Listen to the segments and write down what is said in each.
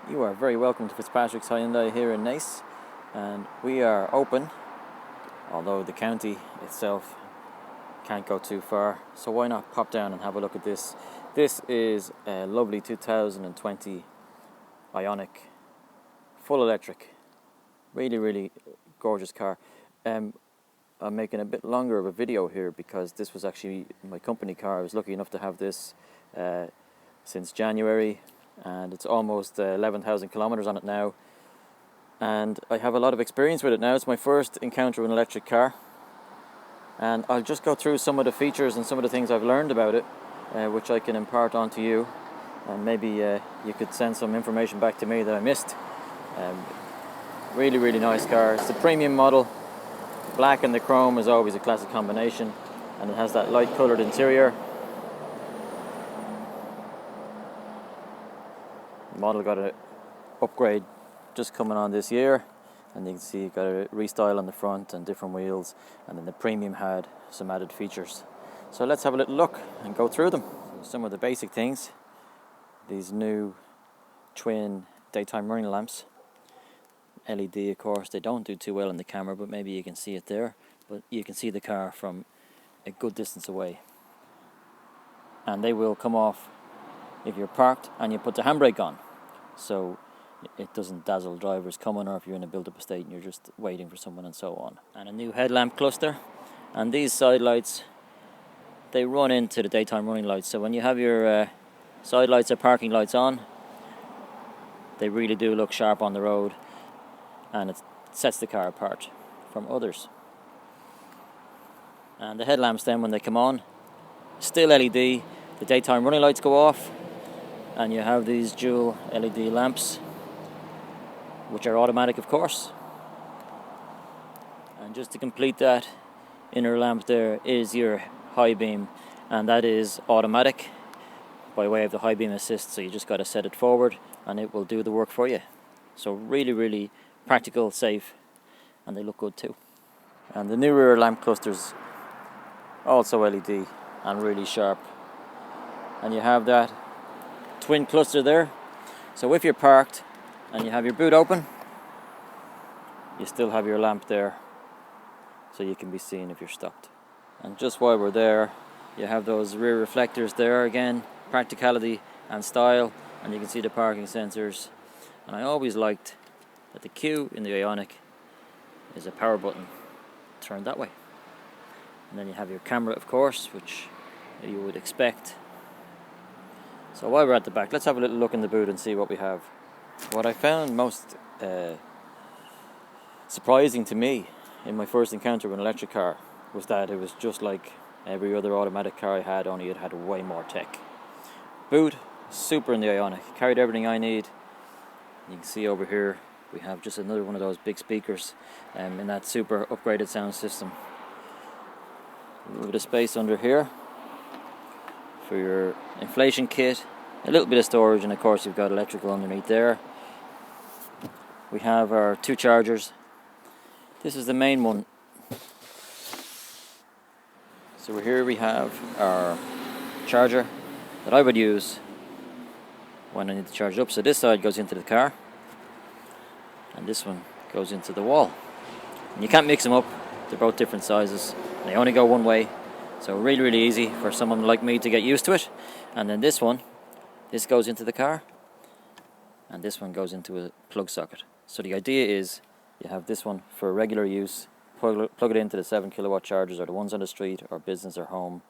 You are very welcome to Fitzpatrick's Hyundai here in Naas, and we are open, although the county itself can't go too far, so why not pop down and have a look at this. This is a lovely 2020 Ioniq, full electric, really gorgeous car. I'm making a bit longer of a video here because this was actually my company car. I was lucky enough to have this since January, and it's almost 11,000 kilometers on it now, and I have a lot of experience with it now. It's my first encounter with an electric car, and I'll just go through some of the features and some of the things I've learned about it, which I can impart onto you, and maybe you could send some information back to me that I missed. Really nice car. It's a premium model. Black and the chrome is always a classic combination, and it has that light coloured interior. The model got an upgrade just coming on this year, and you can see it got a restyle on the front and different wheels, and then the premium had some added features. So let's have a little look and go through them. Some of the basic things: these new twin daytime running lamps, LED of course. They don't do too well in the camera, but maybe you can see it there, but you can see the car from a good distance away, and they will come off if you're parked and you put the handbrake on, so it doesn't dazzle drivers coming, or if you're in a built-up estate and you're just waiting for someone, and so on. And a new headlamp cluster, and these side lights, they run into the daytime running lights, so when you have your side lights or parking lights on, they really do look sharp on the road, and it sets the car apart from others. And the headlamps then, when they come on, still LED. The daytime running lights go off, and you have these dual LED lamps, which are automatic of course. And just to complete that inner lamp there is your high beam, and that is automatic by way of the high beam assist, so you just got to set it forward and it will do the work for you. So really practical, safe, and they look good too. And the new rear lamp clusters also LED and really sharp, and you have that twin cluster there, so if you're parked and you have your boot open, you still have your lamp there, so you can be seen if you're stopped. And just while we're there, you have those rear reflectors there again, practicality and style, and you can see the parking sensors. And I always liked that the Q in the Ioniq is a power button turned that way, and then you have your camera of course, which you would expect. So while we're at the back, let's have a little look in the boot and see what we have. What I found most surprising to me in my first encounter with an electric car was that it was just like every other automatic car I had, only it had way more tech. Boot, super in the Ioniq, carried everything I need. You can see over here we have just another one of those big speakers in that super upgraded sound system. A little bit of space under here for your inflation kit, a little bit of storage, and of course you've got electrical underneath there. We have our two chargers. This is the main one. So here we have our charger that I would use when I need to charge it up. So this side goes into the car, and this one goes into the wall. And you can't mix them up, they're both different sizes. They only go one way, so really easy for someone like me to get used to it. And then this one, this goes into the car, and this one goes into a plug socket. So the idea is you have this one for regular use, plug it into the 7 kilowatt chargers, or the ones on the street or business or home.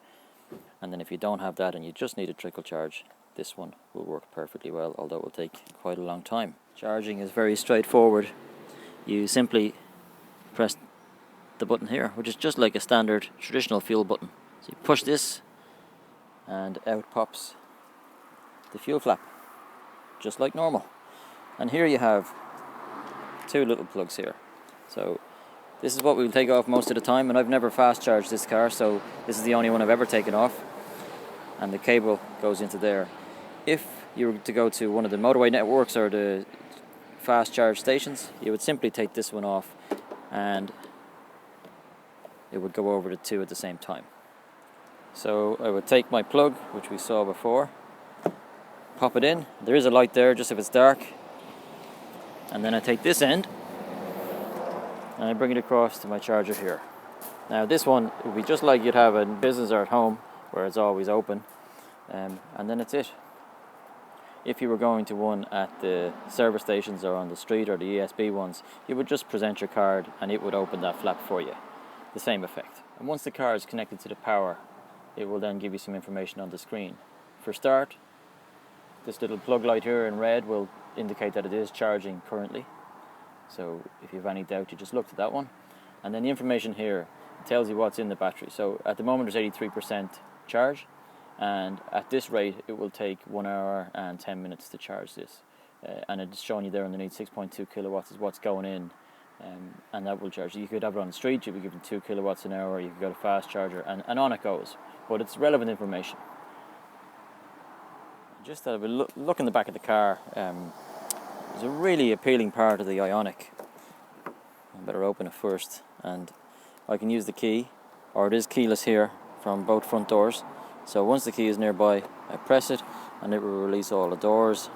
And then if you don't have that and you just need a trickle charge, this one will work perfectly well, although it will take quite a long time. Charging is very straightforward. You simply press the button here, which is just like a standard traditional fuel button. So you push this and out pops the fuel flap, just like normal. And here you have two little plugs here. So this is what we'll take off most of the time, and I've never fast charged this car, so this is the only one I've ever taken off. And the cable goes into there. If you were to go to one of the motorway networks or the fast charge stations, you would simply take this one off and it would go over the two at the same time. So I would take my plug, which we saw before, pop it in. There is a light there just if it's dark, And then I take this end and I bring it across to my charger here. Now this one would be just like you'd have in business or at home, where it's always open, and then that's it. If you were going to one at the service stations or on the street or the ESB ones, you would just present your card and it would open that flap for you. The same effect. And once the car is connected to the power, it will then give you some information on the screen. For start, this little plug light here in red will indicate that it is charging currently. So if you have any doubt, you just look to that one. And then the information here tells you what's in the battery. So at the moment there's 83% charge, and at this rate it will take 1 hour and 10 minutes to charge this. And it's showing you there underneath 6.2 kilowatts is what's going in, and that will charge. You could have it on the street, you'll be given 2 kilowatts an hour, you could go to fast charger, and on it goes. But it's relevant information. Just have a look in the back of the car. There's a really appealing part of the Ioniq. I better open it first, and I can use the key, or it is keyless here from both front doors. So once the key is nearby, I press it and it will release all the doors.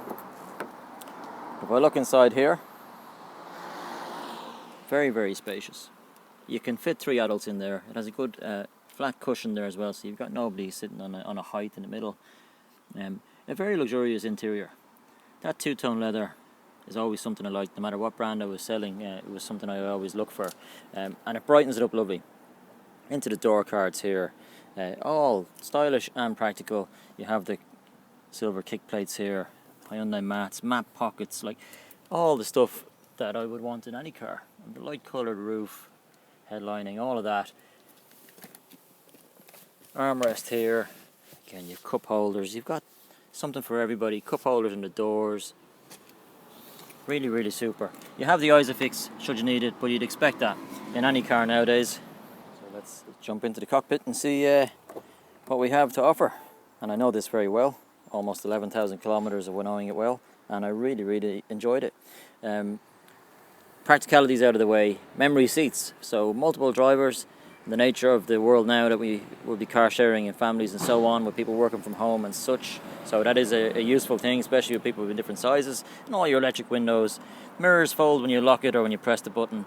If I look inside here, very, very spacious. You can fit 3 adults in there. It has a good flat cushion there as well, so you've got nobody sitting on a height in the middle. A very luxurious interior. That two-tone leather is always something I like. No matter what brand I was selling, it was something I always look for. And it brightens it up lovely. Into the door cards here. All stylish and practical. You have the silver kick plates here, Hyundai mats, map pockets, like all the stuff that I would want in any car. And the light coloured roof, headlining, all of that. Armrest here. Again, you have cup holders. You've got something for everybody. Cup holders in the doors. Really, really super. You have the ISOFIX should you need it, but you'd expect that in any car nowadays. So let's jump into the cockpit and see what we have to offer. And I know this very well. Almost 11,000 kilometers of knowing it well, and I really, really enjoyed it. Practicalities out of the way. Memory seats. So multiple drivers. The nature of the world now that we will be car sharing in families and so on, with people working from home and such. So that is a useful thing, especially with people in different sizes. And all your electric windows. Mirrors fold when you lock it or when you press the button.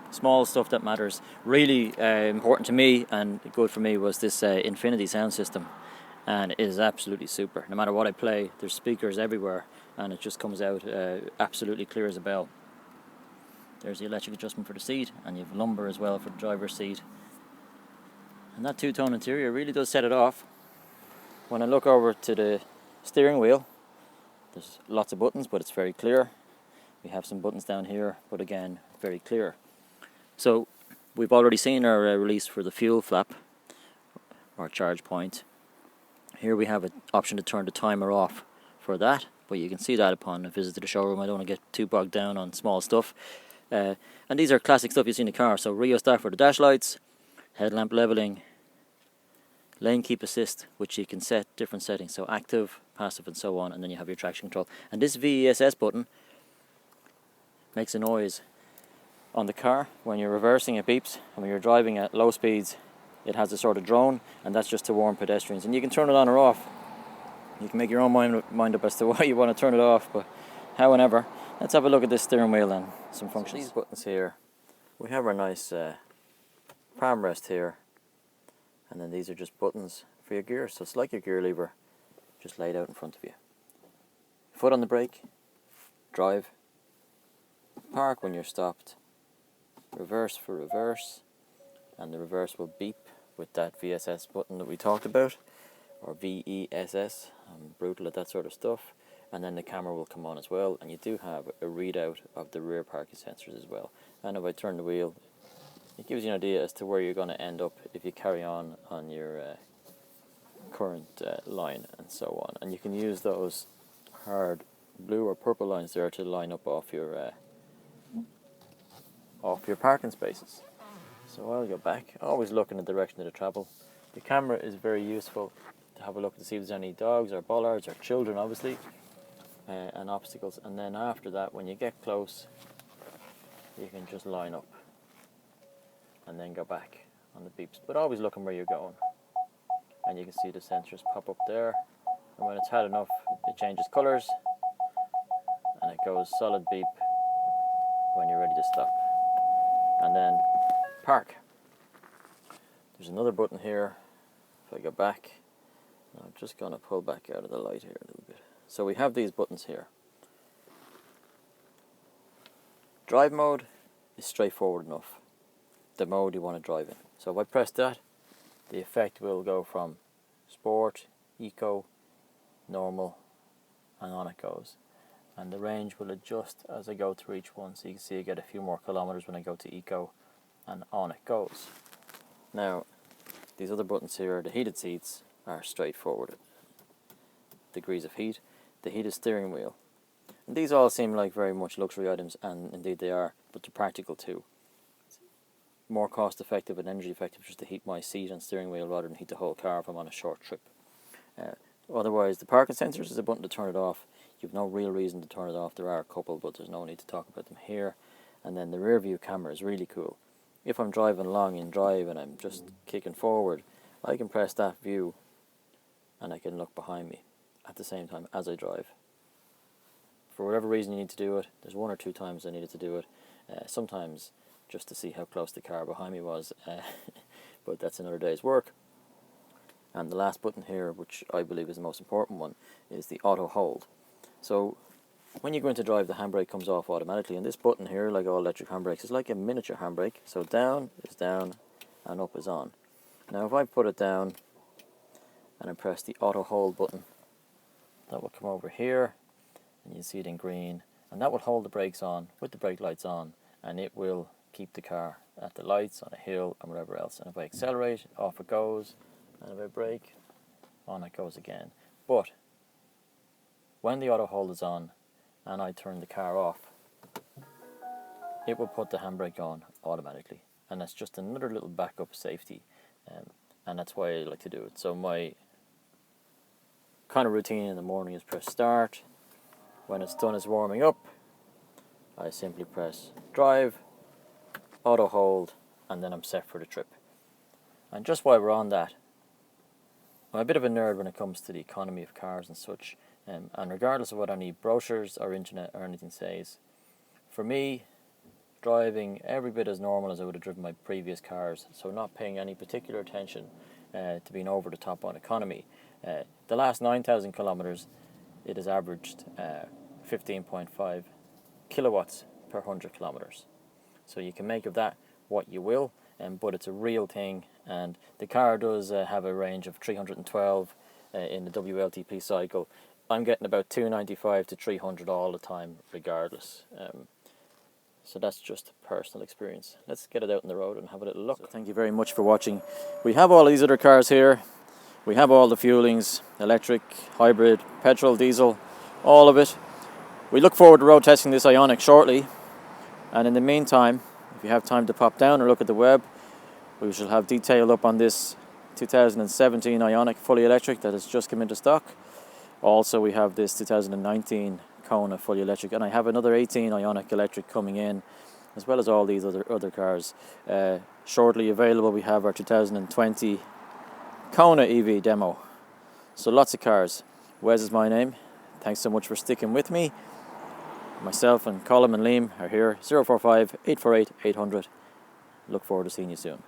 Small stuff that matters. Really important to me and good for me was this Infinity sound system. And it is absolutely super. No matter what I play, there's speakers everywhere and it just comes out absolutely clear as a bell. There's the electric adjustment for the seat, and you have lumbar as well for the driver's seat. And that two-tone interior really does set it off. When I look over to the steering wheel, there's lots of buttons, but it's very clear. We have some buttons down here, but again, very clear. So we've already seen our release for the fuel flap, or charge point. Here we have an option to turn the timer off for that, but you can see that upon a visit to the showroom. I don't want to get too bogged down on small stuff. And these are classic stuff you see in the car. So rheostat for the dash lights, headlamp leveling, lane keep assist, which you can set different settings, so active, passive and so on, and then you have your traction control. And this VESS button makes a noise on the car. When you're reversing it beeps, and when you're driving at low speeds it has a sort of drone, and that's just to warn pedestrians. And you can turn it on or off. You can make your own mind up as to why you want to turn it off, but however, let's have a look at this steering wheel and some functions. So these buttons here, we have our nice palm rest here, and then these are just buttons for your gear, so it's like your gear lever just laid out in front of you. Foot on the brake, drive, park when you're stopped, reverse for reverse, and the reverse will beep with that VSS button that we talked about, or VESS. I'm brutal at that sort of stuff. And then the camera will come on as well, and you do have a readout of the rear parking sensors as well. And if I turn the wheel, it gives you an idea as to where you're going to end up if you carry on your current line and so on. And you can use those hard blue or purple lines there to line up off your parking spaces. So I'll go back, always look in the direction of the travel. The camera is very useful to have a look to see if there's any dogs or bollards or children, obviously, and obstacles. And then after that, when you get close, you can just line up and then go back on the beeps, but always looking where you're going. And you can see the sensors pop up there, and when it's had enough it changes colours and it goes solid beep when you're ready to stop. And then park. There's another button here. If I go back, I'm just going to pull back out of the light here a little bit. So we have these buttons here. Drive mode is straightforward enough. The mode you want to drive in. So if I press that, the effect will go from sport, eco, normal, and on it goes. And the range will adjust as I go through each one. So you can see I get a few more kilometers when I go to eco, and on it goes. Now, these other buttons here, the heated seats, are straightforward. Degrees of heat, the heated steering wheel. And these all seem like very much luxury items, and indeed they are, but they're practical too. It's more cost effective and energy effective just to heat my seat and steering wheel rather than heat the whole car if I'm on a short trip. Otherwise, the parking sensors is a button to turn it off. You've no real reason to turn it off. There are a couple, but there's no need to talk about them here. And then the rear view camera is really cool. If I'm driving along in drive and I'm just kicking forward, I can press that view and I can look behind me at the same time as I drive. For whatever reason you need to do it, there's 1 or 2 times I needed to do it. Sometimes just to see how close the car behind me was, but that's another day's work. And the last button here, which I believe is the most important one, is the auto hold. So when you go into drive, the handbrake comes off automatically, and this button here, like all electric handbrakes, is like a miniature handbrake. So down is down and up is on. Now if I put it down and I press the auto hold button, that will come over here and you see it in green, and that will hold the brakes on with the brake lights on, and it will keep the car at the lights, on a hill and whatever else. And if I accelerate, off it goes, and if I brake, on it goes again. But when the auto hold is on and I turn the car off, it will put the handbrake on automatically, and that's just another little backup safety, and that's why I like to do it. So my kind of routine in the morning is press start. When it's done as warming up, I simply press drive, auto hold, and then I'm set for the trip. And just while we're on that, I'm a bit of a nerd when it comes to the economy of cars and such, and regardless of what any brochures or internet or anything says, for me, driving every bit as normal as I would have driven my previous cars, so not paying any particular attention to being over the top on economy. The last 9,000 kilometers, it has averaged 15.5 kilowatts per 100 kilometers. So you can make of that what you will, but it's a real thing, and the car does have a range of 312 in the WLTP cycle. I'm getting about 295 to 300 all the time regardless. So that's just personal experience. Let's get it out on the road and have a little look. So thank you very much for watching. We have all these other cars here. We have all the fuelings, electric, hybrid, petrol, diesel, all of it. We look forward to road testing this Ioniq shortly. And in the meantime, if you have time to pop down or look at the web, we shall have detail up on this 2017 Ioniq fully electric that has just come into stock. Also, we have this 2019 Kona fully electric, and I have another 18 Ioniq electric coming in, as well as all these other cars. Shortly available, we have our 2020 Kona EV demo. So lots of cars. Wes is my name. Thanks so much for sticking with me. Myself and Colin and Liam are here. 045 848 800. Look forward to seeing you soon.